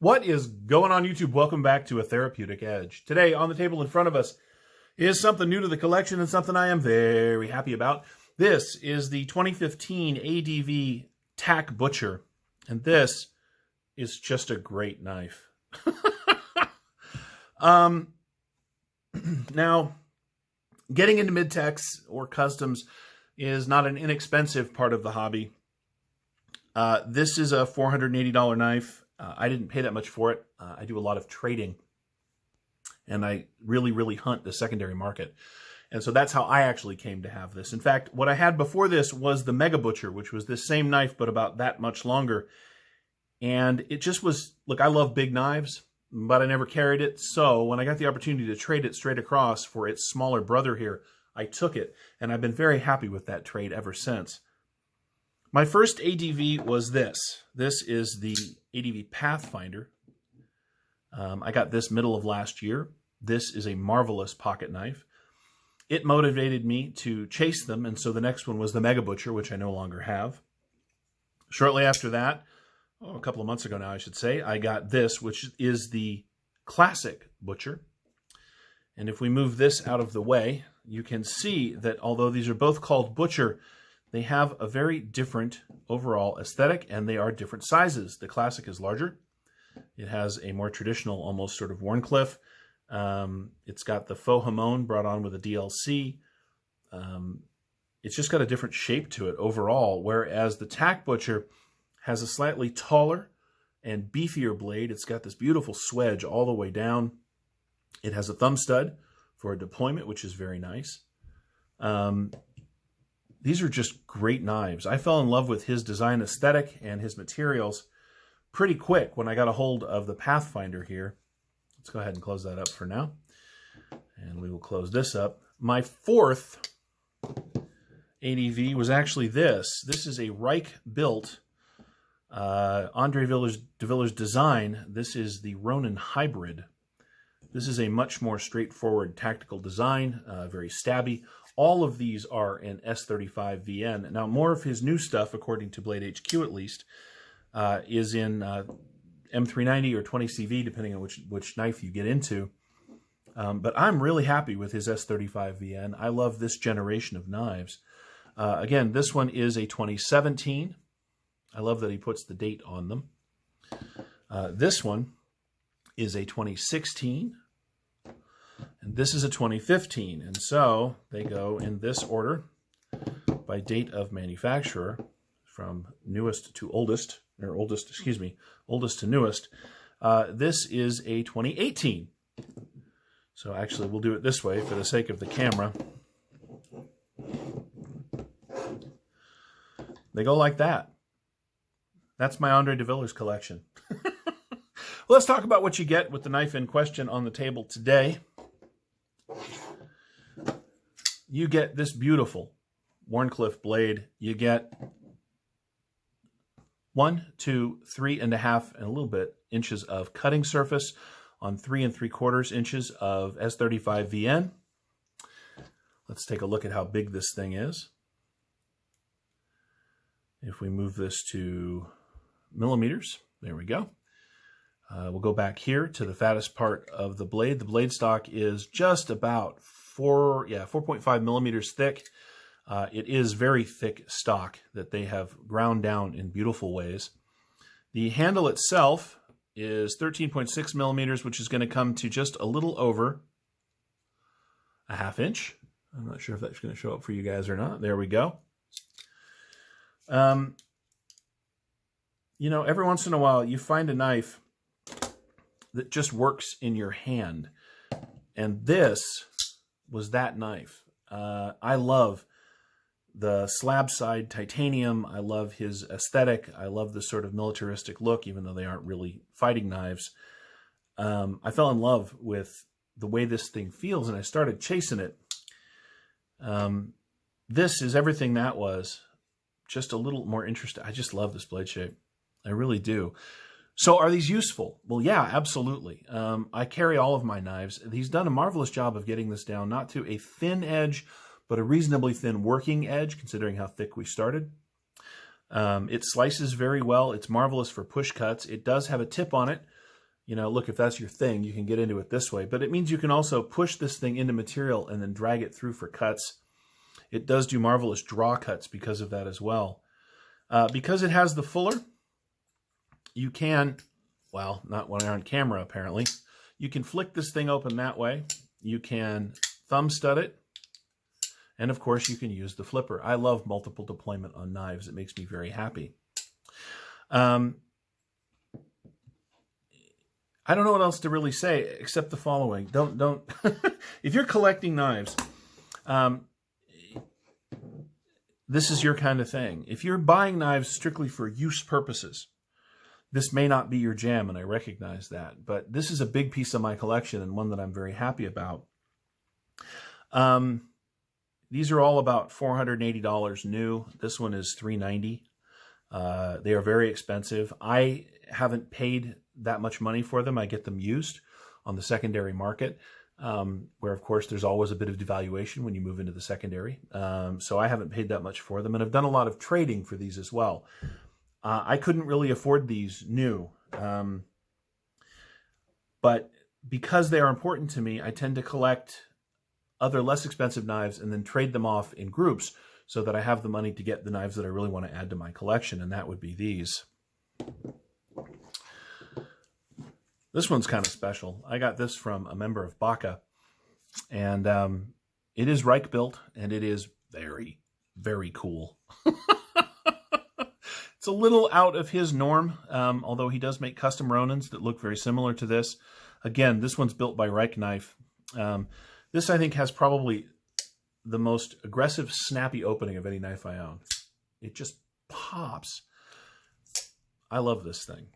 What is going on, YouTube? Welcome back to A Therapeutic Edge. Today, on the table in front of us is something new to the collection and something I am very happy about. This is the 2015 ADV Tac Butcher, and this is just a great knife. Now, getting into mid-techs or customs is not an inexpensive part of the hobby. This is a $480 knife. I didn't pay that much for it. I do a lot of trading, and I really hunt the secondary market. And so that's how I actually came to have this. In fact, what I had before this was the Mega Butcher, which was this same knife, but about that much longer. And it just was, look, I love big knives, but I never carried it. So when I got the opportunity to trade it straight across for its smaller brother here, I took it. And I've been very happy with that trade ever since. My first ADV was this. This is the ADV Pathfinder. I got this middle of last year. This is a marvelous pocket knife. It motivated me to chase them, and so the next one was the Mega Butcher, which I no longer have. Shortly after that, a couple of months ago now I should say, I got this, which is the Classic Butcher. And if we move this out of the way, you can see that although these are both called Butcher, they have a very different overall aesthetic, and they are different sizes. The Classic is larger. It has a more traditional, almost sort of Wharncliffe. It's got the faux hamon brought on with a DLC. It's just got a different shape to it overall, whereas the Tac Butcher has a slightly taller and beefier blade. It's got this beautiful swedge all the way down. It has a thumb stud for a deployment, which is very nice. These are just great knives. I fell in love with his design aesthetic and his materials pretty quick when I got a hold of the Pathfinder here. Let's go ahead and close that up for now. And we will close this up. My fourth ADV was actually this. This is a Reich-built Andre de Villers design. This is the Ronin Hybrid. This is a much more straightforward tactical design, very stabby. All of these are in S35 VN. Now, more of his new stuff, according to Blade HQ at least, is in M390 or 20CV, depending on which knife you get into. But I'm really happy with his S35 VN. I love this generation of knives. Again, this one is a 2017. I love that he puts the date on them. This one is a 2016. And this is a 2015, and so they go in this order by date of manufacturer from newest to oldest, or oldest to newest. This is a 2018. So actually we'll do it this way for the sake of the camera. They go like that. That's my Andre de Villers collection. Let's talk about what you get with the knife in question on the table today. You get this beautiful Wharncliffe blade. You get 1, 2, 3.5, and a little bit inches of cutting surface on 3 3/4 inches of S35 VN. Let's take a look at how big this thing is. If we move this to millimeters, there we go. We'll go back here to the fattest part of the blade. The blade stock is just about 4.5 millimeters thick. It is very thick stock that they have ground down in beautiful ways. The handle itself is 13.6 millimeters, which is going to come to just a little over a 1/2 inch. I'm not sure if that's going to show up for you guys or not. There we go. You know, every once in a while you find a knife that just works in your hand. And this was that knife. I love the slab side titanium. I love his aesthetic. I love the sort of militaristic look, even though they aren't really fighting knives. I fell in love with the way this thing feels, and I started chasing it. This is everything that was, just a little more interesting. I just love this blade shape. I really do. So are these useful? Well, yeah, absolutely. I carry all of my knives. He's done a marvelous job of getting this down, not to a thin edge, but a reasonably thin working edge, considering how thick we started. It slices very well. It's marvelous for push cuts. It does have a tip on it, You know, look, if that's your thing, you can get into it this way. But it means you can also push this thing into material and then drag it through for cuts. It does do marvelous draw cuts because of that as well. Because it has the fuller, you can, well, not when I'm on camera apparently, you can flick this thing open that way. You can thumb stud it. And of course, you can use the flipper. I love multiple deployment on knives. It makes me very happy. I don't know what else to really say except the following. Don't if you're collecting knives, this is your kind of thing. If you're buying knives strictly for use purposes, this may not be your jam, and I recognize that. But this is a big piece of my collection and one that I'm very happy about. These are all about $480 new. This one is $390. They are very expensive. I haven't paid that much money for them. I get them used on the secondary market, where of course there's always a bit of devaluation when you move into the secondary. So I haven't paid that much for them, and I've done a lot of trading for these as well. I couldn't really afford these new, but because they are important to me, I tend to collect other less expensive knives and then trade them off in groups so that I have the money to get the knives that I really want to add to my collection, and that would be these. This one's kind of special. I got this from a member of BACA, and it is Reich built, and it is very, very cool. It's a little out of his norm, although he does make custom Ronins that look very similar to this. Again, this one's built by Reich Knife. This, I think, has probably the most aggressive, snappy opening of any knife I own. It just pops. I love this thing.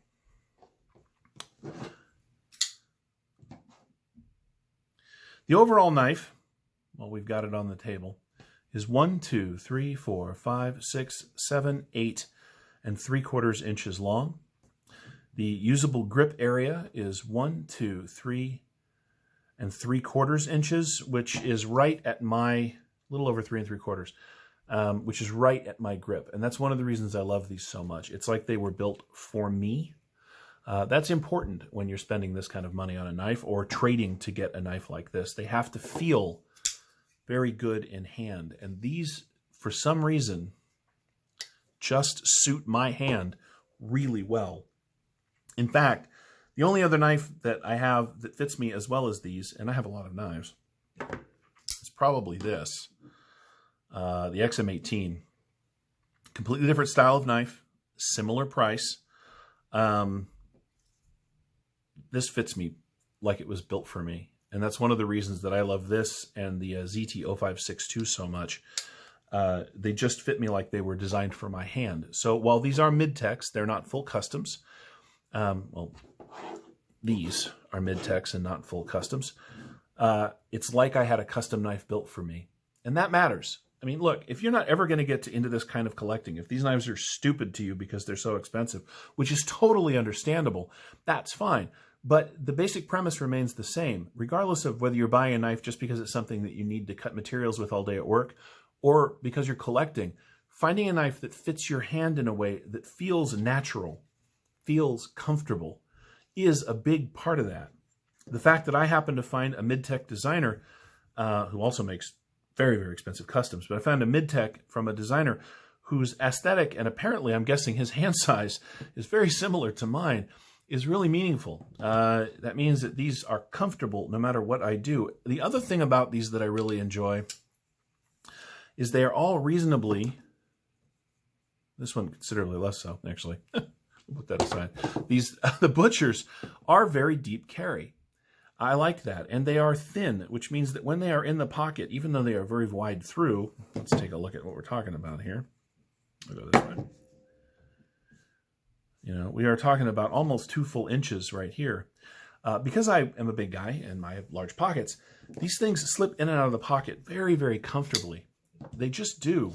The overall knife, well, we've got it on the table, is 1, 2, 3, 4, 5, 6, 7, 8 and 3/4 inches long. The usable grip area is 1, 2, 3 and 3/4 inches, which is right at my, little over 3 3/4, which is right at my grip. And that's one of the reasons I love these so much. It's like they were built for me. That's important when you're spending this kind of money on a knife or trading to get a knife like this. They have to feel very good in hand. And these, for some reason, just suit my hand really well. In fact, the only other knife that I have that fits me as well as these, and I have a lot of knives, is probably this, the XM18. Completely different style of knife, similar price. This fits me like it was built for me. And that's one of the reasons that I love this and the ZT0562 so much. They just fit me like they were designed for my hand. So while these are mid-techs, they're not full customs. Well, these are mid-techs and not full customs. It's like I had a custom knife built for me. And that matters. I mean, look, if you're not ever going to get into this kind of collecting, if these knives are stupid to you because they're so expensive, which is totally understandable, that's fine. But the basic premise remains the same, regardless of whether you're buying a knife just because it's something that you need to cut materials with all day at work, or because you're collecting. Finding a knife that fits your hand in a way that feels natural, feels comfortable, is a big part of that. The fact that I happen to find a mid-tech designer who also makes very, very expensive customs, but I found a mid-tech from a designer whose aesthetic, and apparently I'm guessing his hand size, is very similar to mine, is really meaningful. That means that these are comfortable no matter what I do. The other thing about these that I really enjoy is they are all reasonably, this one considerably less so, actually. We'll put that aside. These, the Butchers are very deep carry. I like that. And they are thin, which means that when they are in the pocket, even though they are very wide through, let's take a look at what we're talking about here. I'll go this way. You know, we are talking about almost 2 full inches right here. Because I am a big guy and I have large pockets, these things slip in and out of the pocket very, very comfortably. They just do.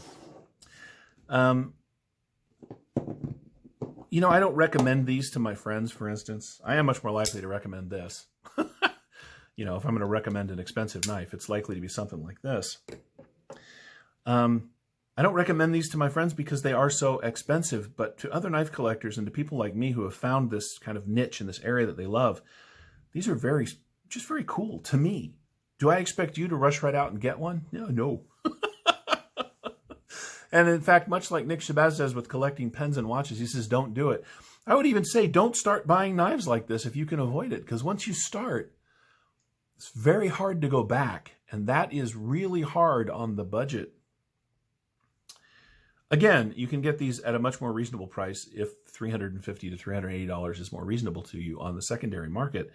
You know, I don't recommend these to my friends, for instance. I am much more likely to recommend this. You know, if I'm going to recommend an expensive knife, it's likely to be something like this. I don't recommend these to my friends because they are so expensive, but to other knife collectors and to people like me who have found this kind of niche in this area that they love, these are just very cool to me. Do I expect you to rush right out and get one? No. And in fact, much like Nick Shabazz says with collecting pens and watches, he says, don't do it. I would even say don't start buying knives like this if you can avoid it, because once you start, it's very hard to go back, and that is really hard on the budget. Again, you can get these at a much more reasonable price if $350 to $380 is more reasonable to you on the secondary market.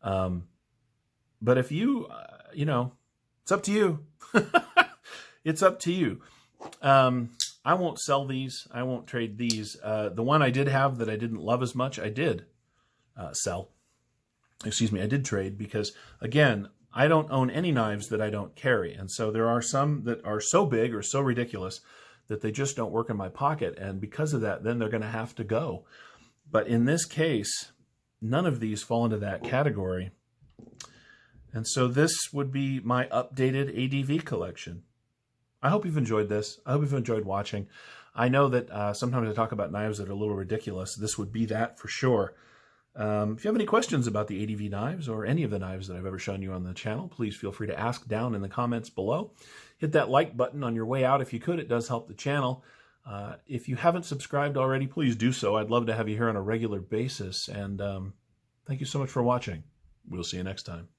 But if you, it's up to you. It's up to you. I won't sell these. I won't trade these. The one I did have that I didn't love as much, I did sell. Excuse me, I did trade because, again, I don't own any knives that I don't carry. And so there are some that are so big or so ridiculous that they just don't work in my pocket. And because of that, then they're going to have to go. But in this case, none of these fall into that category. And so this would be my updated ADV collection. I hope you've enjoyed this. I hope you've enjoyed watching. I know that sometimes I talk about knives that are a little ridiculous. This would be that for sure. If you have any questions about the ADV knives or any of the knives that I've ever shown you on the channel, please feel free to ask down in the comments below. Hit that like button on your way out if you could. It does help the channel. If you haven't subscribed already, please do so. I'd love to have you here on a regular basis. And thank you so much for watching. We'll see you next time.